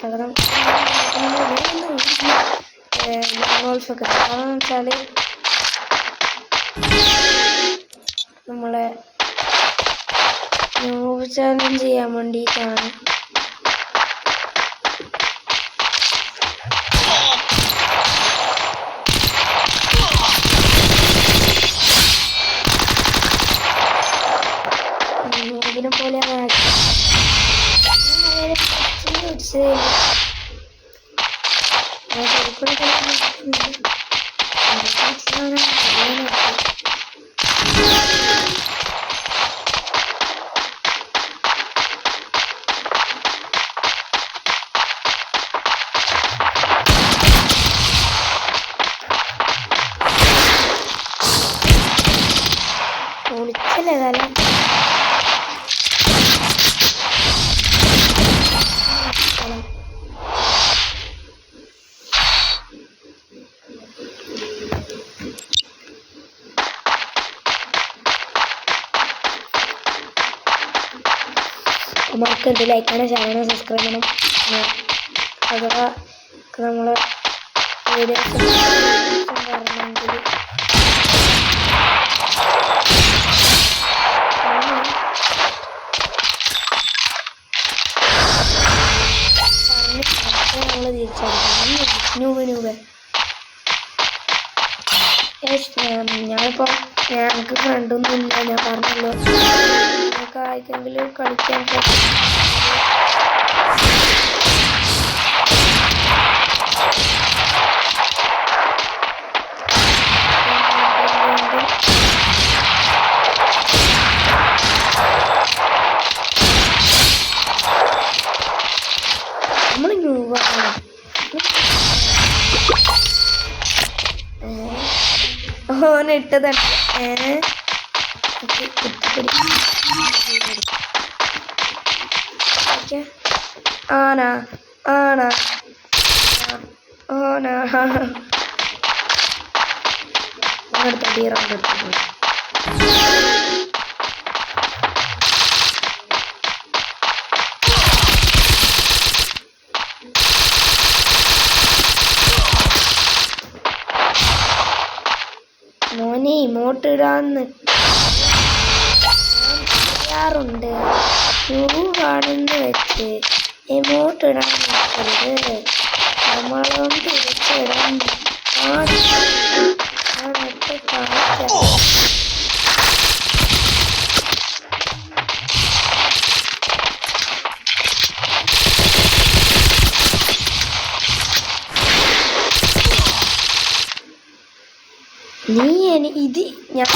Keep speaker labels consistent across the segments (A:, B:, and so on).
A: കാരണം ഗോൾഫൊക്കെ കാരണം വെച്ചാൽ നമ്മളെ ന്യൂബ് ചാലഞ്ച് ചെയ്യാൻ വേണ്ടിയിട്ടാണ്. ന്യൂബിനെ പോലെ ഒളിച്ചല്ലേ കാലം മറക്കരുത്, ലൈക്കാണ്, ചാനൽ സബ്സ്ക്രൈബ് ചെയ്യണം. അഥവാ നമ്മളെ വീഡിയോസ് വരണമെങ്കിൽ നമ്മൾ തിരിച്ചടിക്കണം. ഞാനിപ്പോൾ ഞങ്ങൾക്ക് ഫ്രണ്ടൊന്നുമില്ല, ഞാൻ പറഞ്ഞല്ലോ. നമുക്ക് ആർക്കെങ്കിലും കളിക്കാൻ നമ്മൾ ന്യൂവാണ്. ഓനിട്ടതാണ്. ആണാ ആണാ ഓനാ അടുത്ത റൗണ്ട് എടുത്തു. മോനെ ഇമോട്ടിടാന്ന് ചെയ്യാറുണ്ട്. ന്യൂവാണെന്ന് വെച്ച് ഇമോട്ടിടാൻ നിൽക്കരുത്. നമ്മളൊന്ന് തിരിച്ചിടാൻ കാണിക്കാം. നീ ഇത് ഞാൻ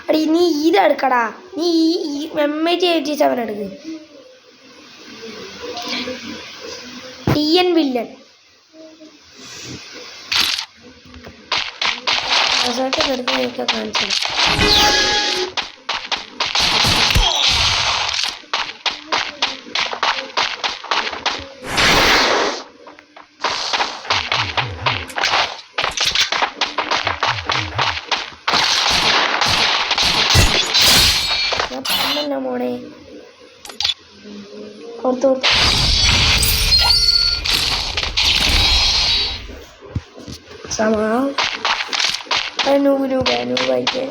A: അടി നീ ഇതെടുക്കടാ. നീ ഈ MH87 എടുക്ക്. TN വില്ലൻ എടുത്ത് എനിക്ക് കാണിച്ചു. മോനെ ഓർത്ത് സമാ നൂബ് വായിക്കാൻ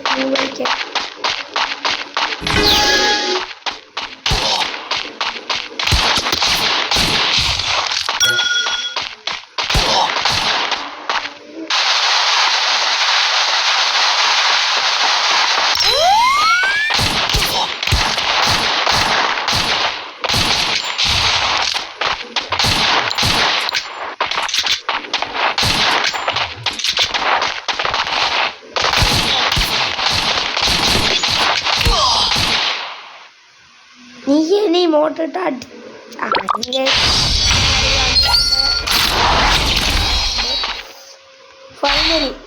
A: നീ മോട്ടിട്ട്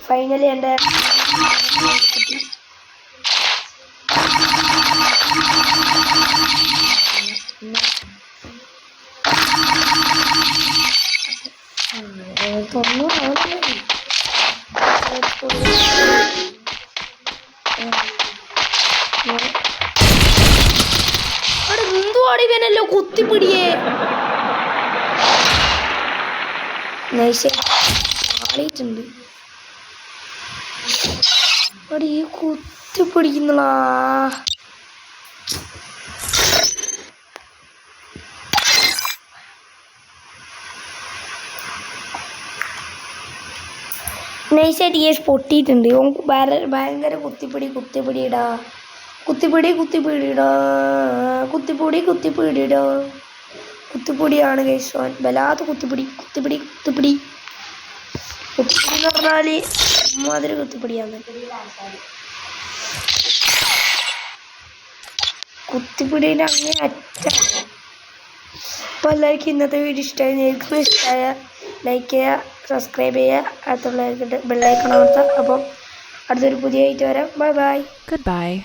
A: ഫൈനലി എൻ്റെ അവിടെ എന്തുവാടി ഇവനല്ലോ കുത്തിപ്പിടിയേ ആളിയിട്ടുണ്ട് അവിടെ ഈ കുത്തിപ്പിടിക്കുന്നളാ നൈസായിട്ട് കേസ് പൊട്ടിയിട്ടുണ്ട് ഭയങ്കര കുത്തിപ്പിടിയിടാ കുത്തിപ്പൊടിയാണ് കേസ് വല്ലാത്ത കുത്തിപ്പിടി എന്ന് പറഞ്ഞാല് മാതിരി കുത്തിപ്പിടിയാണ് കുത്തിപ്പിടീൻ്റെ അങ്ങനെ അപ്പോൾ എല്ലാവർക്കും ഇന്നത്തെ വീഡിയോ ഇഷ്ടമായി നിങ്ങൾക്ക് ഇഷ്ടമായ ലൈക്ക് ചെയ്യുക സബ്സ്ക്രൈബ് ചെയ്യുക അടുത്തുള്ളവർക്ക് ബെല്ലൈക്കൺ അമർത്തുക അപ്പം അടുത്തൊരു പുതിയ ആയിട്ട് വരാം ബൈ
B: Goodbye.